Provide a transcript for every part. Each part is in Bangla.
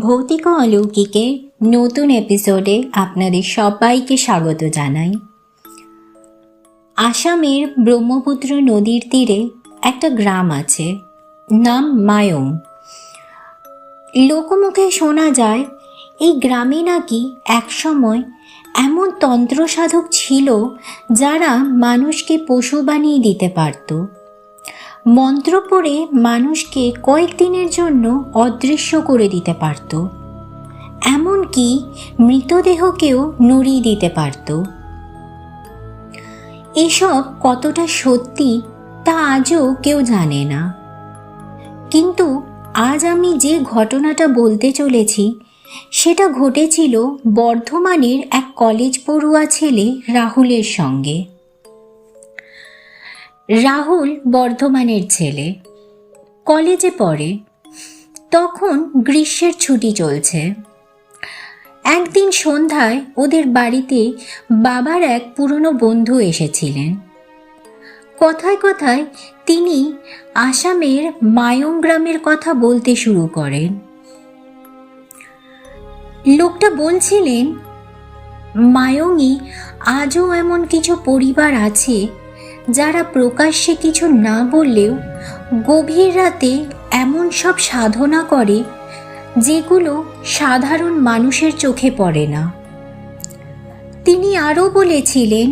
ভৌতিক ও অলৌকিকের নতুন এপিসোডে আপনাদের সবাইকে স্বাগত জানাই। আসামের ব্রহ্মপুত্র নদীর তীরে একটা গ্রাম আছে, নাম মায়ং। লোকমুখে শোনা যায় এই গ্রামে নাকি একসময় এমন তন্ত্র সাধক ছিল যারা মানুষকে পশু বানিয়ে দিতে পারত। মন্ত্র পড়ে মানুষকে কয়েকদিনের জন্য অদৃশ্য করে দিতে পারত, এমনকি মৃতদেহকেও নড়িয়ে দিতে পারত। এসব কতটা সত্যি তা আজও কেউ জানে না। কিন্তু আজ আমি যে ঘটনাটা বলতে চলেছি সেটা ঘটেছিল বর্ধমানের এক কলেজ পড়ুয়া ছেলে রাহুলের সঙ্গে। রাহুল বর্ধমানের ছেলে, কলেজে পড়ে। তখন গ্রীষ্মের ছুটি চলছে। একদিন সন্ধ্যায় ওদের বাড়িতে বাবার এক পুরনো বন্ধু এসেছিলেন। কথায় কথায় তিনি আসামের মায়ং গ্রামের কথা বলতে শুরু করেন। লোকটা বলছিলেন, মায়ংয়ে আজও এমন কিছু পরিবার আছে যারা প্রকাশ্যে কিছু না বললেও গভীর রাতে এমন সব সাধনা করে যেগুলো সাধারণ মানুষের চোখে পড়ে না। তিনি আরও বলেছিলেন,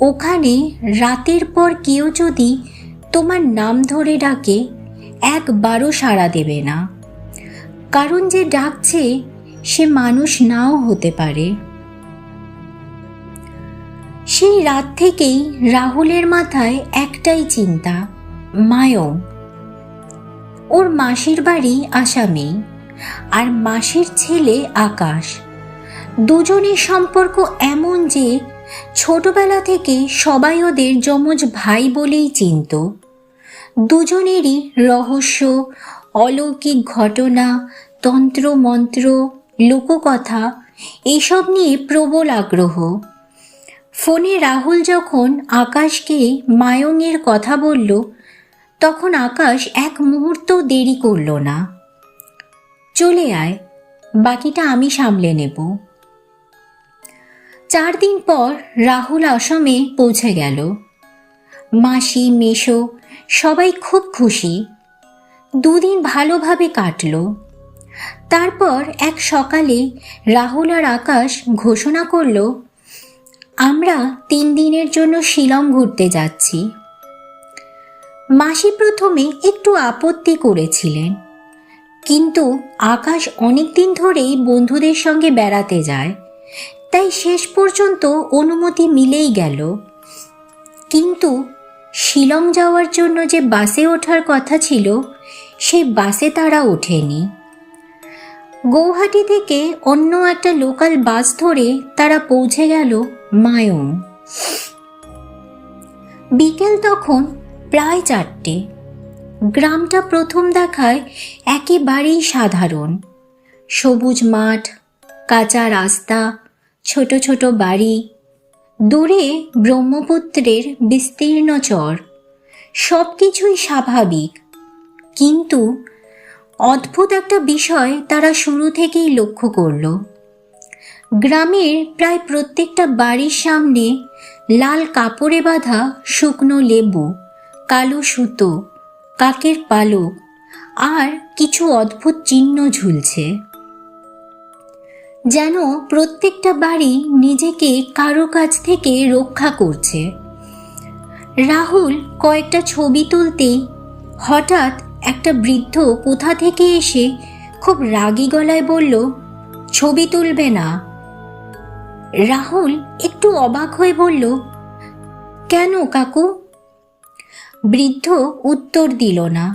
ওখানে রাতের পর কেউ যদি তোমার নাম ধরে ডাকে একবারও সাড়া দেবে না, কারণ যে ডাকছে সে মানুষ নাও হতে পারে। সেই রাত থেকেই রাহুলের মাথায় একটাই চিন্তা, মায়ং। ওর মাসির বাড়ি আসামেই, আর মাসির ছেলে আকাশ। দুজনের সম্পর্ক এমন যে ছোটবেলা থেকে সবাই ওদের যমজ ভাই বলেই চিনত। দুজনেরই রহস্য, অলৌকিক ঘটনা, তন্ত্র মন্ত্র, লোককথা এসব নিয়ে প্রবল আগ্রহ। ফোনে রাহুল যখন আকাশকে মায়ংয়ের কথা বলল, তখন আকাশ এক মুহূর্ত দেরি করল না। চলে আয়, বাকিটা আমি সামলে নেব। 4 দিন পর রাহুল আসামে পৌঁছে গেল। মাসি, মেশো সবাই খুব খুশি। 2 দিন ভালোভাবে কাটল। তারপর এক সকালে রাহুল আর আকাশ ঘোষণা করল, আমরা 3 দিনের জন্য শিলং ঘুরতে যাচ্ছি। মাসি প্রথমে একটু আপত্তি করেছিলেন, কিন্তু আকাশ অনেক দিন ধরেই বন্ধুদের সঙ্গে বেড়াতে যায়, তাই শেষ পর্যন্ত অনুমতি মিলেই গেল। কিন্তু শিলং যাওয়ার জন্য যে বাসে ওঠার কথা ছিল সেই বাসে তারা ওঠেনি। গৌহাটি থেকে অন্য একটা লোকাল বাস ধরে তারা পৌঁছে গেল মায়ং। বিকেল তখন প্রায় 4টে। গ্রামটা প্রথম দেখায় একেবারেই সাধারণ। সবুজ মাঠ, কাঁচা রাস্তা, ছোট ছোট বাড়ি, দূরে ব্রহ্মপুত্রের বিস্তীর্ণ চর। সব কিছুই স্বাভাবিক, কিন্তু অদ্ভুত একটা বিষয় তারা শুরু থেকেই লক্ষ্য করল। গ্রামের প্রায় প্রত্যেকটা বাড়ির সামনে লাল কাপড়ে বাঁধা শুকনো লেবু, কালো সুতো, কাকের পালক আর কিছু অদ্ভুত চিহ্ন ঝুলছে, যেন প্রত্যেকটা বাড়ি নিজেকে কারো কাছ থেকে রক্ষা করছে। রাহুল কয়েকটা ছবি তুলতেই হঠাৎ একটা বৃদ্ধ কোথা থেকে এসে খুব রাগী গলায় বলল, ছবি তুলবে না। রাহুল একটু অবাক হয়ে বলল, কেন কাকু? বৃদ্ধ উত্তর দিল না,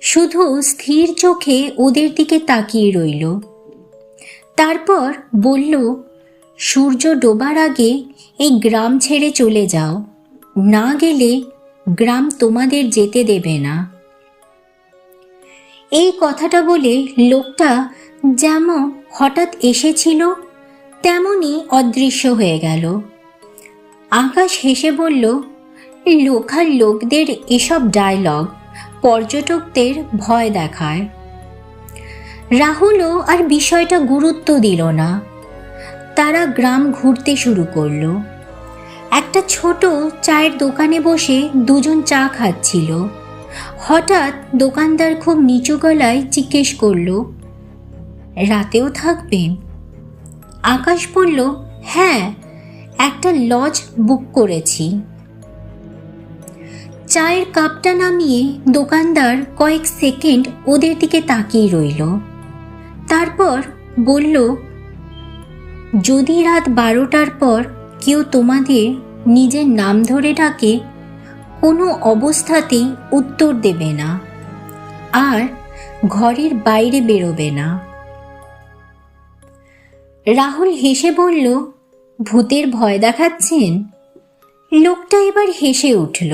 শুধু স্থির চোখে ওদের দিকে তাকিয়ে রইল। তারপর বলল, সূর্য ডোবার আগে এই গ্রাম ছেড়ে চলে যাও, না গেলে গ্রাম তোমাদের যেতে দেবে না। এই কথাটা বলে লোকটা যেমন হঠাৎ এসেছিল তেমনই অদৃশ্য হয়ে গেল। আকাশ হেসে বলল, লোকাল লোকদের এসব ডায়লগ পর্যটকদের ভয় দেখায়। রাহুলও আর বিষয়টা গুরুত্ব দিল না। তারা গ্রাম ঘুরতে শুরু করলো। একটা ছোট চায়ের দোকানে বসে দুজন চা খাচ্ছিল। হঠাৎ দোকানদার খুব নিচু গলায় জিজ্ঞেস করলো, রাতেও থাকবেন? আকাশ বলল, হ্যাঁ, একটা লজ বুক করেছি। চায়ের কাপটা নামিয়ে দোকানদার কয়েক সেকেন্ড ওদের দিকে তাকিয়ে রইল। তারপর বলল, যদি রাত 12টার পর কেউ তোমাদের নিজের নাম ধরে ডাকে, কোনো অবস্থাতেই উত্তর দেবে না, আর ঘরের বাইরে বেরোবে না। রাহুল হেসে বলল, ভূতের ভয় দেখাচ্ছেন? লোকটা এবার হেসে উঠল,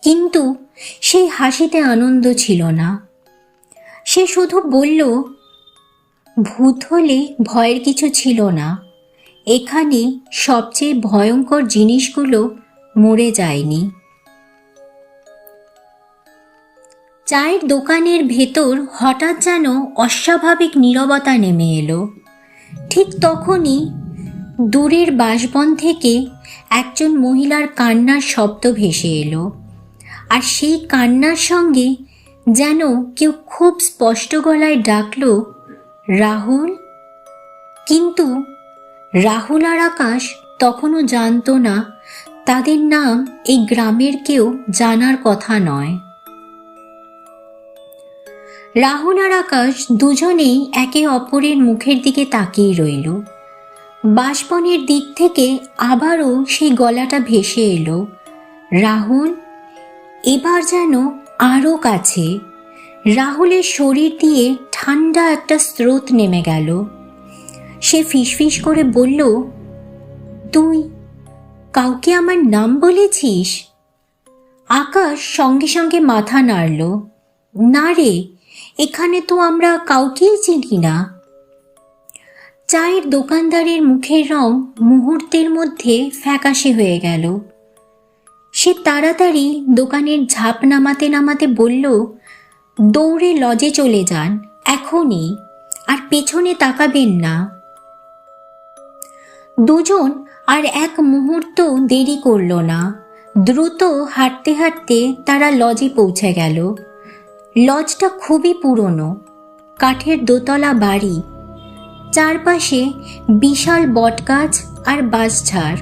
কিন্তু সেই হাসিতে আনন্দ ছিল না। সে শুধু বলল, ভূত হলে ভয়ের কিছু ছিল না। এখানে সবচেয়ে ভয়ঙ্কর জিনিসগুলো মরে যায়নি। চায়ের দোকানের ভেতর হঠাৎ যেন অস্বাভাবিক নীরবতা নেমে এলো। ঠিক তখনই দূরের বাঁশবন থেকে একজন মহিলার কান্নার শব্দ ভেসে এলো, আর সেই কান্নার সঙ্গে যেন কেউ খুব স্পষ্ট গলায় ডাকলো, রাহুল। কিন্তু রাহুল আর আকাশ তখনও জানতো না তাদের নাম এই গ্রামের কেউ জানার কথা নয়। রাহুল আর আকাশ দুজনেই একে অপরের মুখের দিকে তাকিয়ে রইল। বাঁশবনের দিক থেকে আবারও সেই গলাটা ভেসে এলো, রাহুল। এবার যেন আরও কাছে। রাহুলের শরীর দিয়ে ঠান্ডা একটা স্রোত নেমে গেল। সে ফিসফিস করে বলল, তুই কাউকে আমার নাম বলেছিস? আকাশ সঙ্গে সঙ্গে মাথা নাড়ল, না রে, এখানে তো আমরা কাউকেই চিনি না। চায়ের দোকানদারের মুখের রং মুহূর্তের মধ্যে ফ্যাকাশে হয়ে গেল। সে তাড়াতাড়ি দোকানের ঝাঁপ নামাতে নামাতে বলল, দৌড়ে লজে চলে যান এখনই, আর পেছনে তাকাবেন না। দুজন আর এক মুহূর্ত দেরি করল না। দ্রুত হাঁটতে হাঁটতে তারা লজে পৌঁছে গেল। লজটা খুবই পুরনো, কাঠের দোতলা বাড়ি, চারপাশে বিশাল বটগাছ আর বাঁশঝাড়।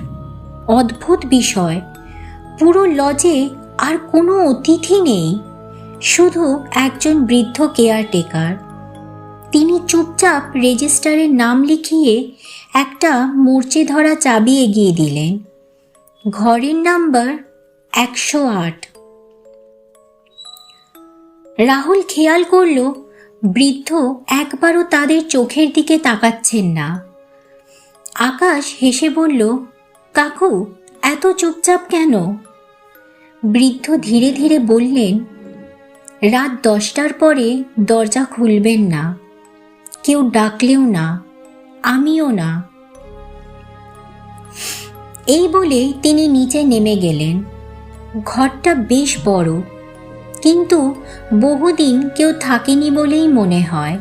অদ্ভুত বিষয়, পুরো লজে আর কোনো অতিথি নেই, শুধু একজন বৃদ্ধ কেয়ারটেকার। তিনি চুপচাপ রেজিস্টারে নাম লিখিয়ে একটা মরচে ধরা চাবি এগিয়ে দিলেন। ঘরের নাম্বার 108। রাহুল খেয়াল করল, বৃদ্ধ একবারও তাদের চোখের দিকে তাকাচ্ছেন না। আকাশ হেসে বলল, কাকু, এত চুপচাপ কেন? বৃদ্ধ ধীরে ধীরে বললেন, রাত 10টার পরে দরজা খুলবেন না, কেউ ডাকলেও না, আমিও না। এই বলে তিনি নিচে নেমে গেলেন। ঘরটা বেশ বড়, কিন্তু বহুদিন কেউ থাকেনি বলেই মনে হয়।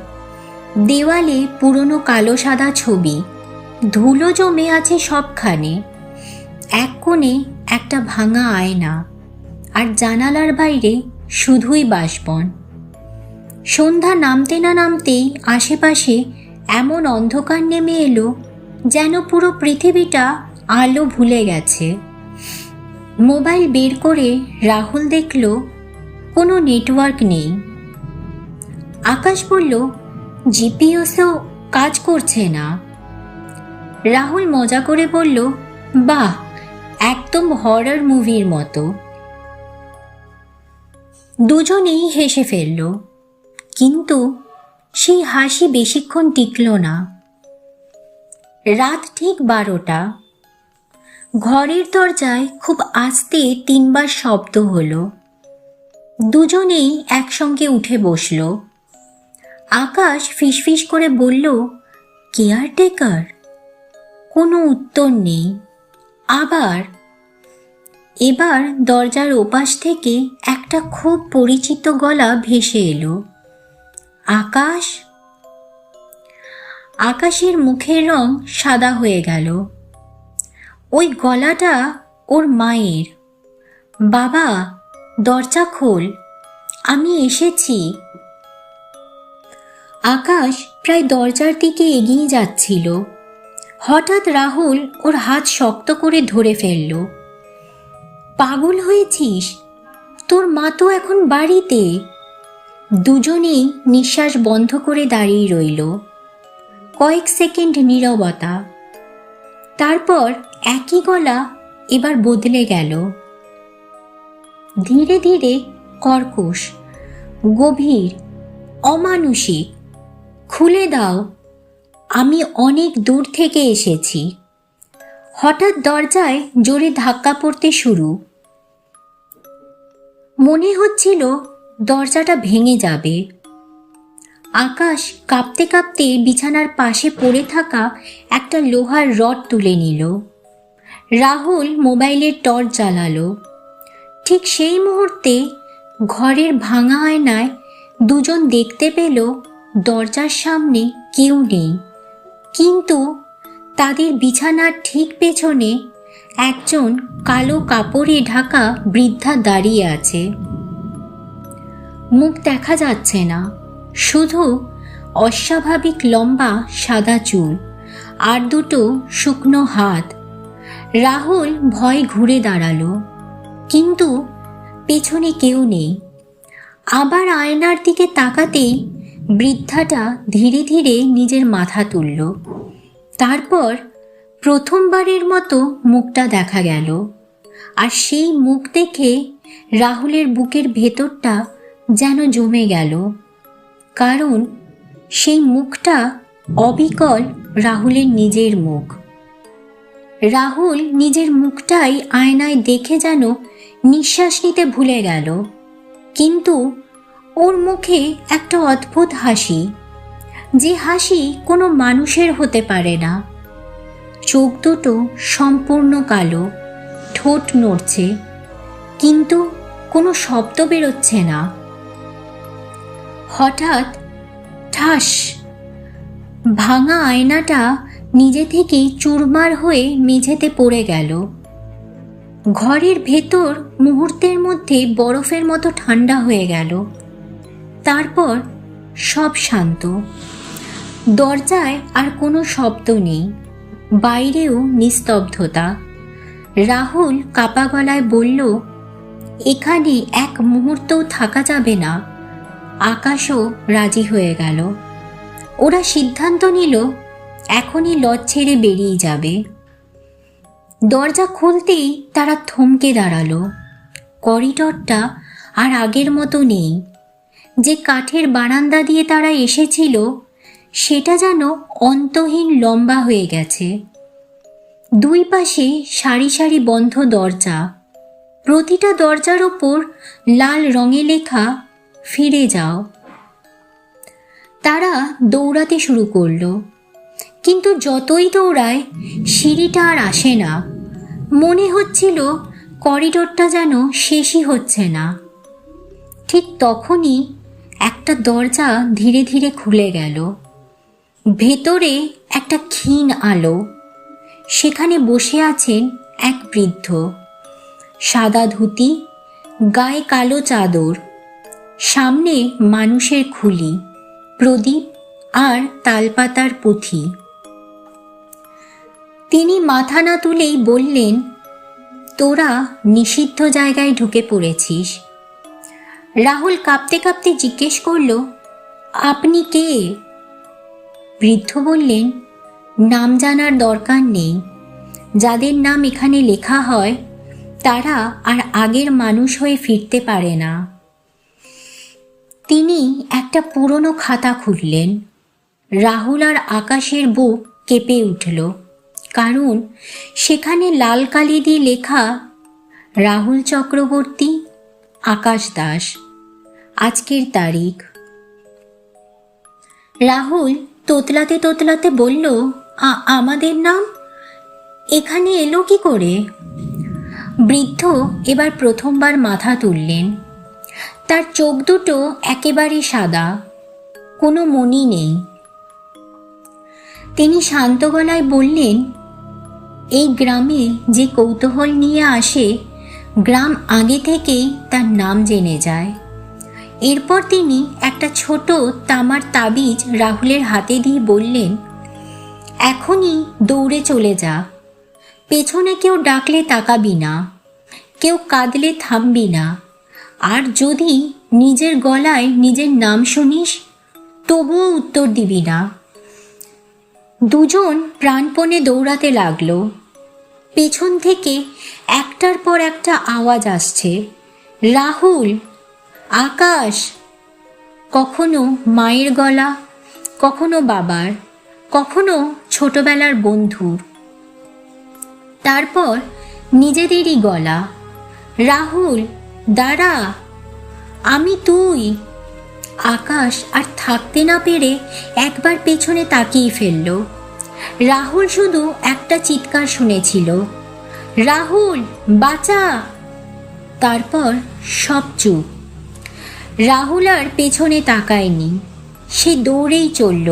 দেওয়ালে পুরনো কালো সাদা ছবি, ধুলো জমে আছে সবখানে। এক কোণে একটা ভাঙা আয়না, আর জানালার বাইরে শুধুই বাঁশবন। সন্ধ্যা নামতে না নামতেই আশেপাশে এমন অন্ধকার নেমে এলো যেন পুরো পৃথিবীটা আলো ভুলে গেছে। মোবাইল বের করে রাহুল দেখল কোনো নেটওয়ার্ক নেই। আকাশ বলল, জিপিএসও কাজ করছে না। রাহুল মজা করে বলল, বাহ, একদম হরর মুভির মতো। দুজনেই হেসে ফেলল, কিন্তু সেই হাসি বেশিক্ষণ টিকল না। রাত ঠিক 12টা। ঘরের দরজায় খুব আস্তে 3বার শব্দ হলো। দুজনেই একসঙ্গে উঠে বসল। আকাশ ফিসফিস করে বলল, কেয়ারটেকার। কোনো উত্তর নেই। এবার দরজার ওপাশ থেকে একটা খুব পরিচিত গলা ভেসে এলো, আকাশ। আকাশের মুখের রং সাদা হয়ে গেল। ওই গলাটা ওর মায়ের। বাবা, দরজা খোল, আমি এসেছি। আকাশ প্রায় দরজার দিকে এগিয়ে যাচ্ছিল। হঠাৎ রাহুল ওর হাত শক্ত করে ধরে ফেলল। পাগল হয়েছিস? তোর মা তো এখন বাড়িতে। দুজনেই নিঃশ্বাস বন্ধ করে দাঁড়িয়ে রইল। কয়েক সেকেন্ড নীরবতা। তারপর একই গলা এবার বদলে গেল। ধীরে ধীরে কর্কশ, গভীর, অমানুষিক। খুলে দাও, আমি অনেক দূর থেকে এসেছি। হঠাৎ দরজায় জোরে ধাক্কা পড়তে শুরু। মনে হচ্ছিল দরজাটা ভেঙে যাবে। আকাশ কাঁপতে কাঁপতে বিছানার পাশে পড়ে থাকা একটা লোহার রড তুলে নিল। রাহুল মোবাইলের টর্চ জ্বালালো। ঠিক সেই মুহূর্তে ঘরের ভাঙা আয়নায় দুজন দেখতে পেল দরজার সামনে কেউ নেই, কিন্তু তাদের বিছানার ঠিক পেছনে একজন কালো কাপড়ে ঢাকা বৃদ্ধা দাঁড়িয়ে আছে। মুখ দেখা যাচ্ছে না, শুধু অস্বাভাবিক লম্বা সাদা চুল আর দুটো শুকনো হাত। রাহুল ভয় ঘুরে দাঁড়ালো, কিন্তু পেছনে কেউ নেই। আবার আয়নার দিকে তাকাতেই বৃদ্ধাটা ধীরে ধীরে নিজের মাথা তুলল। তারপর প্রথমবারের মতো মুখটা দেখা গেল। আর সেই মুখ দেখে রাহুলের বুকের ভেতরটা যেন জমে গেল, কারণ সেই মুখটা অবিকল রাহুলের নিজের মুখ। রাহুল নিজের মুখটাই আয়নায় দেখে যেন নিঃশ্বাস নিতে ভুলে গেল। কিন্তু ওর মুখে একটা অদ্ভুত হাসি, যে হাসি কোনো মানুষের হতে পারে না। চোখ দুটো সম্পূর্ণ কালো, ঠোঁট নড়ছে, কিন্তু কোনো শব্দ বেরোচ্ছে না। হঠাৎ ঠাস, ভাঙা আয়নাটা নিজে থেকেই চুরমার হয়ে মেঝেতে পড়ে গেল। ঘরের ভেতর মুহূর্তের মধ্যে বরফের মতো ঠান্ডা হয়ে গেল। তারপর সব শান্ত। দরজায় আর কোনো শব্দ নেই, বাইরেও নিস্তব্ধতা। রাহুল কাপা গলায় বলল, এখানে এক মুহূর্তও থাকা যাবে না। আকাশও রাজি হয়ে গেল। ওরা সিদ্ধান্ত নিল এখনই লজ ছেড়ে বেরিয়ে যাবে। দরজা খুলতেই তারা থমকে দাঁড়ালো। করিডরটা আর আগের মতো নেই। যে কাঠের বারান্দা দিয়ে তারা এসেছিল সেটা যেন অন্তহীন লম্বা হয়ে গেছে। দুই পাশে সারি সারি বন্ধ দরজা, প্রতিটা দরজার ওপর লাল রঙে লেখা ফিরে যাও। তারা দৌড়াতে শুরু করলো, কিন্তু যতই দৌড়ায় সিঁড়িটা আর আসে না। মনে হচ্ছিল করিডরটা যেন শেষই হচ্ছে না। ঠিক তখনই একটা দরজা ধীরে ধীরে খুলে গেল। ভেতরে একটা ক্ষীণ আলো। সেখানে বসে আছেন এক বৃদ্ধ, সাদা ধুতি, গায়ে কালো চাদর, সামনে মানুষের খুলি, প্রদীপ আর তালপাতার পুঁথি। তিনি মাথা না তুলেই বললেন, তোরা নিষিদ্ধ জায়গায় ঢুকে পড়েছিস। রাহুল কাঁপতে কাঁপতে জিজ্ঞেস করল, আপনি কে? বৃদ্ধ বললেন, নাম জানার দরকার নেই। যাদের নাম এখানে লেখা হয় তারা আর আগের মানুষ হয়ে ফিরতে পারে না। তিনি একটা পুরনো খাতা খুললেন। রাহুল আর আকাশের বুক কেঁপে উঠল, কারণ সেখানে লাল কালি দিয়ে লেখা, রাহুল চক্রবর্তী, আকাশ দাস, আজকের তারিখ। রাহুল তোতলাতে তোতলাতে বলল, আমাদের নাম এখানে এলো কি করে? বৃদ্ধ এবার প্রথমবার মাথা তুললেন। তার চোখ দুটো একেবারে সাদা, কোনো মনি নেই। তিনি শান্ত গলায় বললেন, এই গ্রামে যে কৌতূহল নিয়ে আসে, গ্রাম আগে থেকেই তার নাম জেনে যায়। এরপর তিনি একটা ছোট তামার তাবিজ রাহুলের হাতে দিয়ে বললেন, এখনই দৌড়ে চলে যা। পেছনে কেউ ডাকলে তাকাবি না, কেউ কাঁদলে থামবি না, আর যদি নিজের গলায় নিজের নাম শুনিস তবুও উত্তর দিবি না। দুজন প্রাণপণে দৌড়াতে লাগলো। পেছন থেকে একটার পর একটা আওয়াজ আসছে, রাহুল, আকাশ। কখনো মায়ের গলা, কখনো বাবার, কখনো ছোটবেলার বন্ধুর। তারপর নিজেদেরই গলা, রাহুল দাঁড়া, আমি তুই। আকাশ আর থাকতে না পেরে একবার পেছনে তাকিয়ে ফেলল। রাহুল শুধু একটা চিৎকার শুনেছিল, রাহুল বাঁচা। তারপর সব চুপ। রাহুল আর পেছনে তাকায়নি, সে দৌড়েই চলল।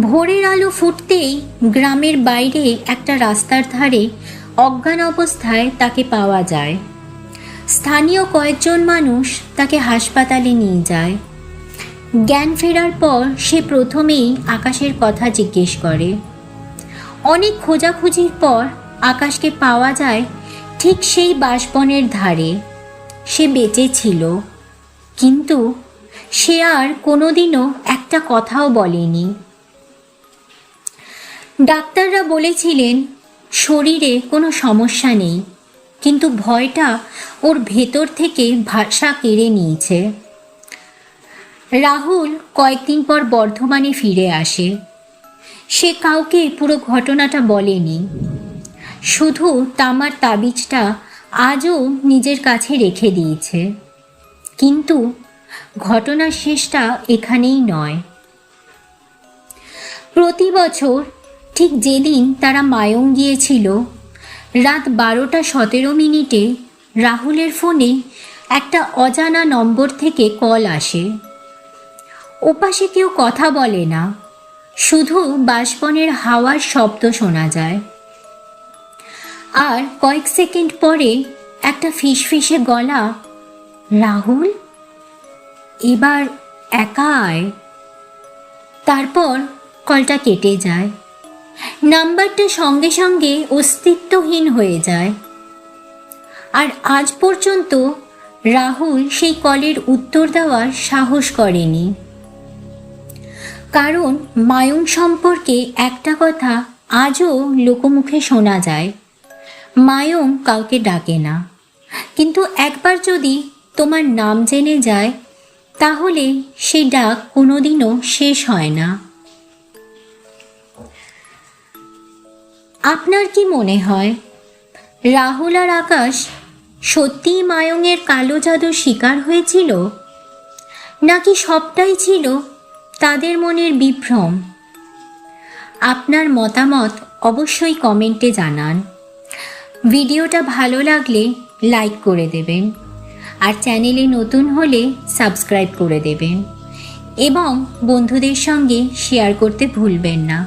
ভোরের আলো ফুটতেই গ্রামের বাইরে একটা রাস্তার ধারে অজ্ঞান অবস্থায় তাকে পাওয়া যায়। স্থানীয় কয়েকজন মানুষ তাকে হাসপাতালে নিয়ে যায়। জ্ঞান ফেরার পর সে প্রথমেই আকাশের কথা জিজ্ঞেস করে। অনেক খোঁজাখুঁজির পর আকাশকে পাওয়া যায় ঠিক সেই বাঁশবনের ধারে। সে বেঁচে ছিল, কিন্তু সে আর কোনোদিনও একটা কথাও বলেনি। ডাক্তাররা বলেছিলেন শরীরে কোনো সমস্যা নেই, কিন্তু ভয়টা ওর ভেতর থেকে ভাষা কেড়ে নিয়েছে। রাহুল কয়েকদিন পর বর্ধমানে ফিরে আসে। সে কাউকে পুরো ঘটনাটা বলেনি, শুধু তামার তাবিজটা আজও নিজের কাছে রেখে দিয়েছে। কিন্তু ঘটনার শেষটা এখানেই নয়। প্রতি বছর ঠিক যেদিন তারা মায়ং গিয়েছিল, রাত 12:17 রাহুলের ফোনে একটা অজানা নম্বর থেকে কল আসে। ওপাশে কেউ কথা বলে না, শুধু বাঁশবনের হাওয়ার শব্দ শোনা যায়। আর কয়েক সেকেন্ড পরে একটা ফিসফিসে গলা, রাহুল এবার একা আয়। তারপর কলটা কেটে যায়। নাম্বারটা সঙ্গে সঙ্গে অস্তিত্বহীন হয়ে যায়। আর আজ পর্যন্ত রাহুল সেই কলের উত্তর দেওয়ার সাহস করেনি। কারণ মায়ং সম্পর্কে একটা কথা আজও লোকমুখে শোনা যায়, মায়ং কাউকে ডাকে না, কিন্তু একবার যদি তোমার নাম জেনে যায় তাহলে সেই ডাক কোনোদিনও শেষ হয় না। আপনার কি মনে হয় রাহুল আর আকাশ সত্যিই মায়ংয়ের কালো জাদুর শিকার হয়েছিল, নাকি সবটাই ছিল তাদের মনের বিভ্রম? আপনার মতামত অবশ্যই কমেন্টে জানান। ভিডিওটা ভালো লাগলে লাইক করে দেবেন, আর চ্যানেলে নতুন হলে সাবস্ক্রাইব করে দেবেন এবং বন্ধুদের সঙ্গে শেয়ার করতে ভুলবেন না।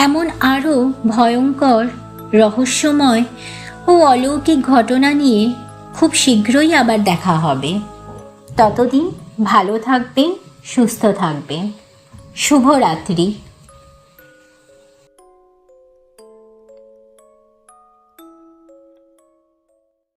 এমন আরও ভয়ঙ্কর, রহস্যময় ও অলৌকিক ঘটনা নিয়ে খুব শীঘ্রই আবার দেখা হবে। ততদিন ভালো থাকবেন, সুস্থ থাকবেন। শুভরাত্রি।